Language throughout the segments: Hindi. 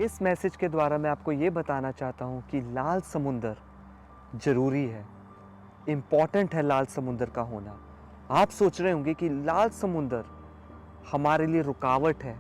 इस मैसेज के द्वारा मैं आपको ये बताना चाहता हूँ कि लाल समुंदर ज़रूरी है, इम्पॉर्टेंट है लाल समुंदर का होना। आप सोच रहे होंगे कि लाल समुंदर हमारे लिए रुकावट है,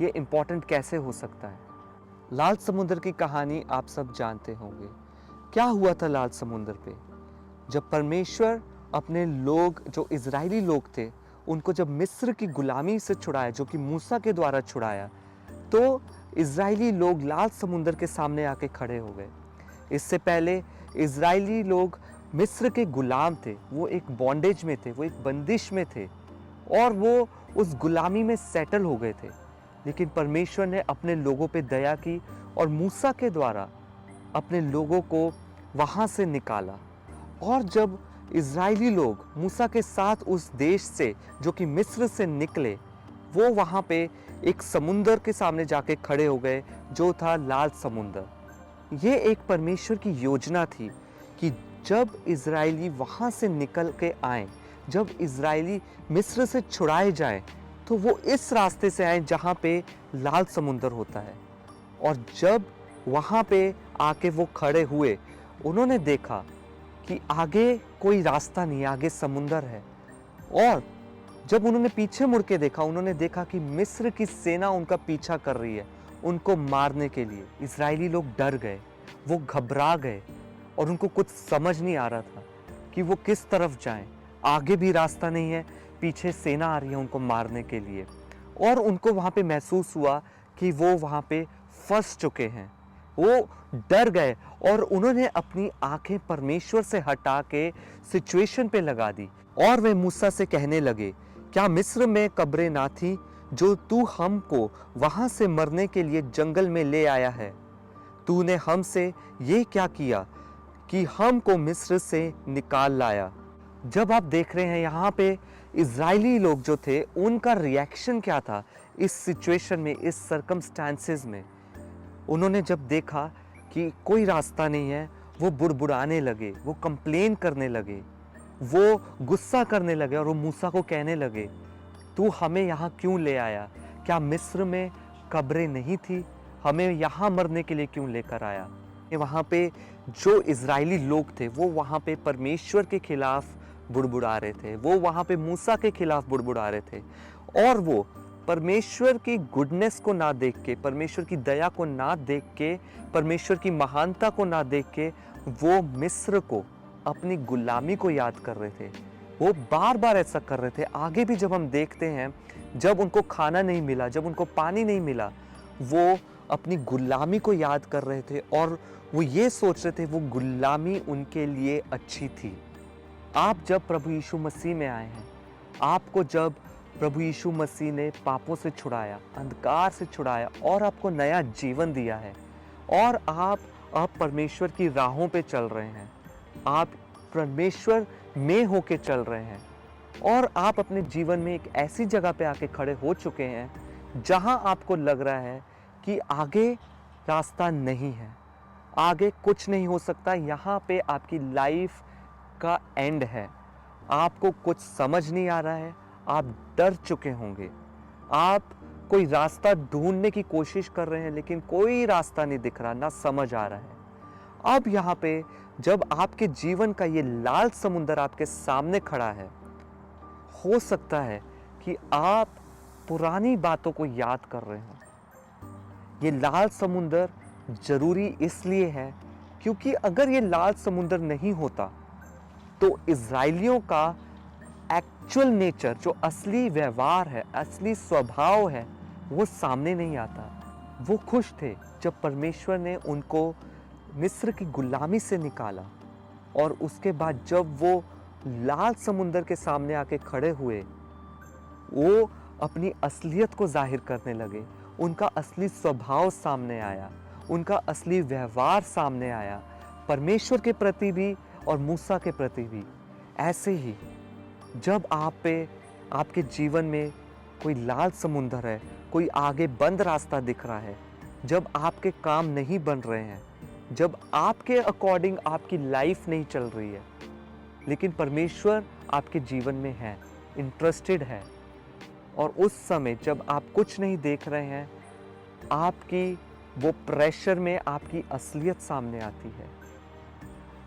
ये इम्पॉर्टेंट कैसे हो सकता है? लाल समुंदर की कहानी आप सब जानते होंगे। क्या हुआ था लाल समुंदर पे? जब परमेश्वर अपने लोग जो इज़राइली लोग थे, उनको जब मिस्र की गुलामी से छुड़ाया, जो कि मूसा के द्वारा छुड़ाया, तो इज़राइली लोग लाल समुंदर के सामने आके खड़े हो गए। इससे पहले इज़राइली लोग मिस्र के गुलाम थे, वो एक बॉन्डेज में थे, वो एक बंदिश में थे और वो उस गुलामी में सेटल हो गए थे। लेकिन परमेश्वर ने अपने लोगों पे दया की और मूसा के द्वारा अपने लोगों को वहाँ से निकाला। और जब इज़राइली लोग मूसा के साथ उस देश से, जो कि मिस्र से निकले, वो वहाँ पे एक समुंदर के सामने जाके खड़े हो गए, जो था लाल समुंदर। ये एक परमेश्वर की योजना थी कि जब इज़राइली वहाँ से निकल के आएँ, जब इज़राइली मिस्र से छुड़ाए जाएँ, तो वो इस रास्ते से आएँ जहाँ पे लाल समुंदर होता है। और जब वहाँ पे आके वो खड़े हुए, उन्होंने देखा कि आगे कोई रास्ता नहीं है, आगे समुंदर है। और जब उन्होंने पीछे मुड़ के देखा, उन्होंने देखा कि मिस्र की सेना उनका पीछा कर रही है, उनको मारने के लिए। इज़राइली लोग डर गए, वो घबरा गए और उनको कुछ समझ नहीं आ रहा था कि वो किस तरफ जाएं। आगे भी रास्ता नहीं है, पीछे सेना आ रही है उनको मारने के लिए। और उनको वहाँ पे महसूस हुआ कि वो वहाँ पे फंस चुके हैं। वो डर गए और उन्होंने अपनी आंखें परमेश्वर से हटा के सिचुएशन पे लगा दी और वे मूसा से कहने लगे, क्या मिस्र में कब्रें ना थी जो तू हमको वहां से मरने के लिए जंगल में ले आया है? तूने हमसे ये क्या किया कि हमको मिस्र से निकाल लाया? जब आप देख रहे हैं यहाँ पे इज़राइली लोग जो थे, उनका रिएक्शन क्या था इस सिचुएशन में, इस सर्कमस्टांसेस में। उन्होंने जब देखा कि कोई रास्ता नहीं है, वो बुड़बुड़ाने लगे, वो कंप्लेन करने लगे, वो गुस्सा करने लगे और वो मूसा को कहने लगे, तू हमें यहाँ क्यों ले आया? क्या मिस्र में कब्रें नहीं थी? हमें यहाँ मरने के लिए क्यों लेकर आया? वहाँ पे जो इज़राइली लोग थे, वो वहाँ पे परमेश्वर के खिलाफ बुड़बुड़ा रहे थे, वो वहाँ पे मूसा के खिलाफ बुड़बुड़ा रहे थे। और वो परमेश्वर की गुडनेस को ना देख के, परमेश्वर की दया को ना देख के, परमेश्वर की महानता को ना देख के, वो मिस्र को, अपनी गुलामी को याद कर रहे थे। वो बार बार ऐसा कर रहे थे। आगे भी जब हम देखते हैं, जब उनको खाना नहीं मिला, जब उनको पानी नहीं मिला, वो अपनी गुलामी को याद कर रहे थे और वो ये सोच रहे थे वो गुलामी उनके लिए अच्छी थी। आप जब प्रभु यीशु मसीह में आए हैं, आपको जब प्रभु यीशु मसीह ने पापों से छुड़ाया, अंधकार से छुड़ाया और आपको नया जीवन दिया है और आप परमेश्वर की राहों पे चल रहे हैं, आप परमेश्वर में होके चल रहे हैं और आप अपने जीवन में एक ऐसी जगह पे आके खड़े हो चुके हैं जहां आपको लग रहा है कि आगे रास्ता नहीं है, आगे कुछ नहीं हो सकता, यहाँ पे आपकी लाइफ का एंड है। आपको कुछ समझ नहीं आ रहा है, आप डर चुके होंगे, आप कोई रास्ता ढूंढने की कोशिश कर रहे हैं लेकिन कोई रास्ता नहीं दिख रहा, ना समझ आ रहा है। अब यहाँ पे जब आपके जीवन का ये लाल समुंदर आपके सामने खड़ा है, हो सकता है कि आप पुरानी बातों को याद कर रहे हो। ये लाल समुंदर जरूरी इसलिए है क्योंकि अगर ये लाल समुंदर नहीं होता तो इज़राइलियों का एक्चुअल नेचर, जो असली व्यवहार है, असली स्वभाव है, वो सामने नहीं आता। वो खुश थे जब परमेश्वर ने उनको मिस्र की गुलामी से निकाला और उसके बाद जब वो लाल समुंदर के सामने आके खड़े हुए, वो अपनी असलियत को जाहिर करने लगे। उनका असली स्वभाव सामने आया, उनका असली व्यवहार सामने आया, परमेश्वर के प्रति भी और मूसा के प्रति भी। ऐसे ही जब आप पे, आपके जीवन में कोई लाल समुंदर है, कोई आगे बंद रास्ता दिख रहा है, जब आपके काम नहीं बन रहे हैं, जब आपके अकॉर्डिंग आपकी लाइफ नहीं चल रही है, लेकिन परमेश्वर आपके जीवन में है, इंटरेस्टेड है, और उस समय जब आप कुछ नहीं देख रहे हैं, आपकी वो प्रेशर में आपकी असलियत सामने आती है।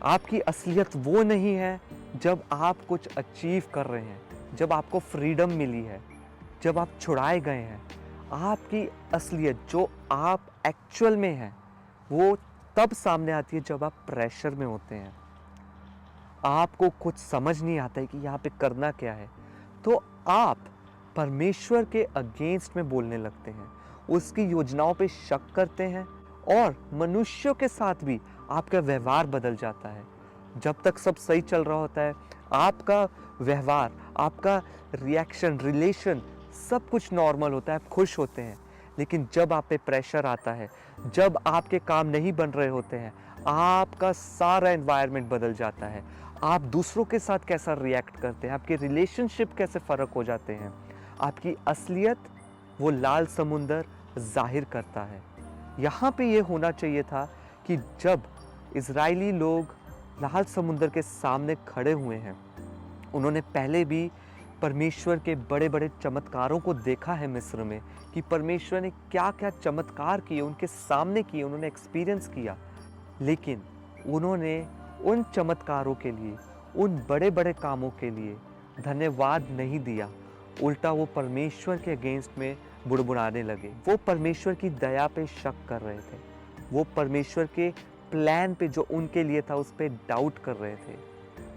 आपकी असलियत वो नहीं है जब आप कुछ अचीव कर रहे हैं, जब आपको फ्रीडम मिली है, जब आप छुड़ाए गए हैं। आपकी असलियत जो आप एक्चुअल में हैं, वो तब सामने आती है जब आप प्रेशर में होते हैं। आपको कुछ समझ नहीं आता है कि यहाँ पे करना क्या है, तो आप परमेश्वर के अगेंस्ट में बोलने लगते हैं, उसकी योजनाओं पे शक करते हैं और मनुष्यों के साथ भी आपका व्यवहार बदल जाता है। जब तक सब सही चल रहा होता है, आपका व्यवहार, आपका रिएक्शन, रिलेशन सब कुछ नॉर्मल होता है, आप खुश होते हैं। लेकिन जब आप पे प्रेशर आता है, जब आपके काम नहीं बन रहे होते हैं, आपका सारा एनवायरनमेंट बदल जाता है। आप दूसरों के साथ कैसा रिएक्ट करते हैं, आपके रिलेशनशिप कैसे फ़र्क हो जाते हैं। आपकी असलियत वो लाल समुंदर जाहिर करता है। यहाँ पे ये होना चाहिए था कि जब इज़राइली लोग लाल समुंदर के सामने खड़े हुए हैं, उन्होंने पहले भी परमेश्वर के बड़े-बड़े चमत्कारों को देखा है मिस्र में, कि परमेश्वर ने क्या-क्या चमत्कार किए, उनके सामने किए, उन्होंने एक्सपीरियंस किया। लेकिन उन्होंने उन चमत्कारों के लिए, उन बड़े-बड़े कामों के लिए धन्यवाद नहीं दिया। उल्टा वो परमेश्वर के अगेंस्ट में बुड़बुड़ाने लगे। वो परमेश्वर की दया पे शक कर रहे थे। वो परमेश्वर के प्लान पे जो उनके लिए था, उस पे डाउट कर रहे थे।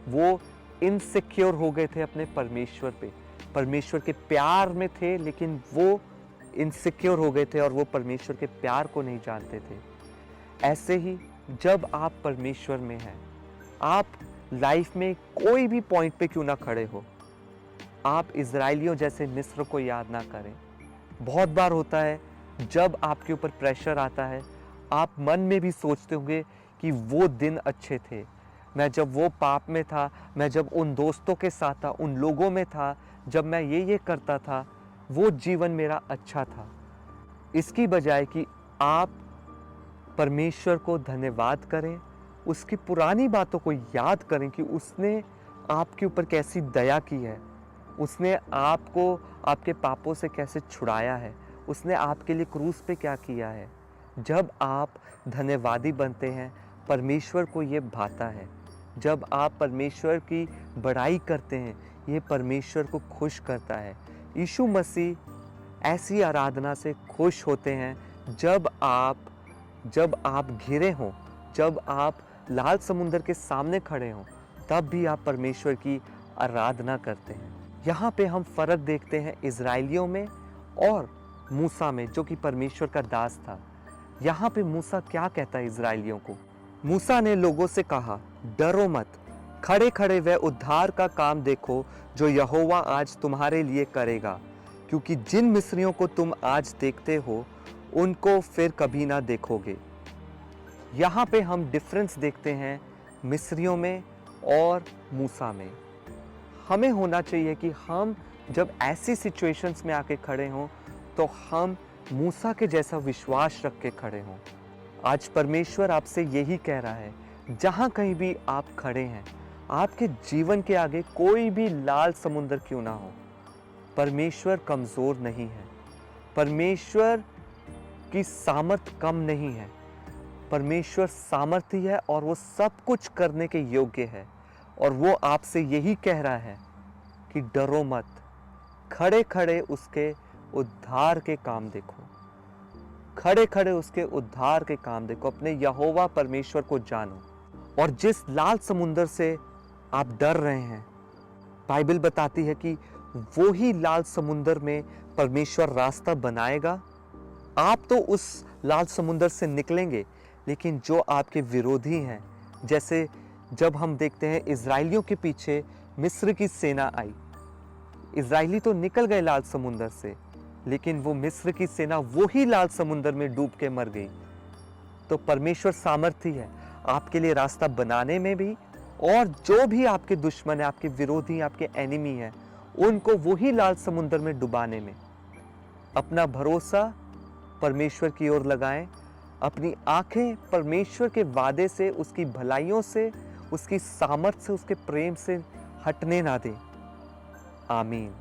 वो इनसिक्योर हो गए थे अपने परमेश्वर पे। परमेश्वर के प्यार में थे, लेकिन वो इनसिक्योर हो गए थे और वो परमेश्वर के प्यार को नहीं जानते थे। ऐसे ही जब आप परमेश्वर में हैं, आप लाइफ में कोई भी पॉइंट पे क्यों ना खड़े हो, आप इज़राइलियों जैसे मिस्र को याद ना करें। बहुत बार होता है जब आपके ऊपर प्रेशर आता है, आप मन में भी सोचते होंगे कि वो दिन अच्छे थे, मैं जब वो पाप में था, मैं जब उन दोस्तों के साथ था, उन लोगों में था, जब मैं ये करता था, वो जीवन मेरा अच्छा था। इसकी बजाय कि आप परमेश्वर को धन्यवाद करें, उसकी पुरानी बातों को याद करें कि उसने आपके ऊपर कैसी दया की है, उसने आपको आपके पापों से कैसे छुड़ाया है, उसने आपके लिए क्रूस पे क्या किया है। जब आप धन्यवादी बनते हैं, परमेश्वर को ये भाता है। जब आप परमेश्वर की बड़ाई करते हैं, ये परमेश्वर को खुश करता है। यीशु मसीह ऐसी आराधना से खुश होते हैं जब आप घिरे हों, जब आप लाल समुंदर के सामने खड़े हों, तब भी आप परमेश्वर की आराधना करते हैं। यहाँ पे हम फ़र्क देखते हैं इज़राइलियों में और मूसा में, जो कि परमेश्वर का दास था। यहाँ पे मूसा क्या कहता है इज़राइलियों को? मूसा ने लोगों से कहा, डरो मत, खड़े खड़े वह उद्धार का काम देखो जो यहोवा आज तुम्हारे लिए करेगा, क्योंकि जिन मिस्रियों को तुम आज देखते हो उनको फिर कभी ना देखोगे। यहाँ पे हम डिफरेंस देखते हैं मिस्रियों में और मूसा में। हमें होना चाहिए कि हम जब ऐसी सिचुएशंस में आके खड़े हों, तो हम मूसा के जैसा विश्वास रख के खड़े हों। आज परमेश्वर आपसे यही कह रहा है, जहाँ कहीं भी आप खड़े हैं, आपके जीवन के आगे कोई भी लाल समुंदर क्यों ना हो, परमेश्वर कमज़ोर नहीं है। परमेश्वर की सामर्थ कम नहीं है। परमेश्वर सामर्थी है और वो सब कुछ करने के योग्य है। और वो आपसे यही कह रहा है कि डरो मत, खड़े खड़े उसके उद्धार के काम देखो, खड़े खड़े उसके उद्धार के काम देखो, अपने यहोवा परमेश्वर को जानो। और जिस लाल समुंदर से आप डर रहे हैं, बाइबल बताती है कि वो ही लाल समुंदर में परमेश्वर रास्ता बनाएगा। आप तो उस लाल समुंदर से निकलेंगे, लेकिन जो आपके विरोधी हैं, जैसे जब हम देखते हैं इज़राइलियों के पीछे मिस्र की सेना आई, इज़राइली तो निकल गए लाल समुंदर से, लेकिन वो मिस्र की सेना वो ही लाल समुंदर में डूब के मर गई। तो परमेश्वर सामर्थी है आपके लिए रास्ता बनाने में भी, और जो भी आपके दुश्मन है, आपके विरोधी, आपके एनिमी हैं, उनको वही लाल समुंदर में डुबाने में। अपना भरोसा परमेश्वर की ओर लगाएं, अपनी आंखें परमेश्वर के वादे से, उसकी भलाइयों से, उसकी सामर्थ से, उसके प्रेम से हटने ना दें। आमीन।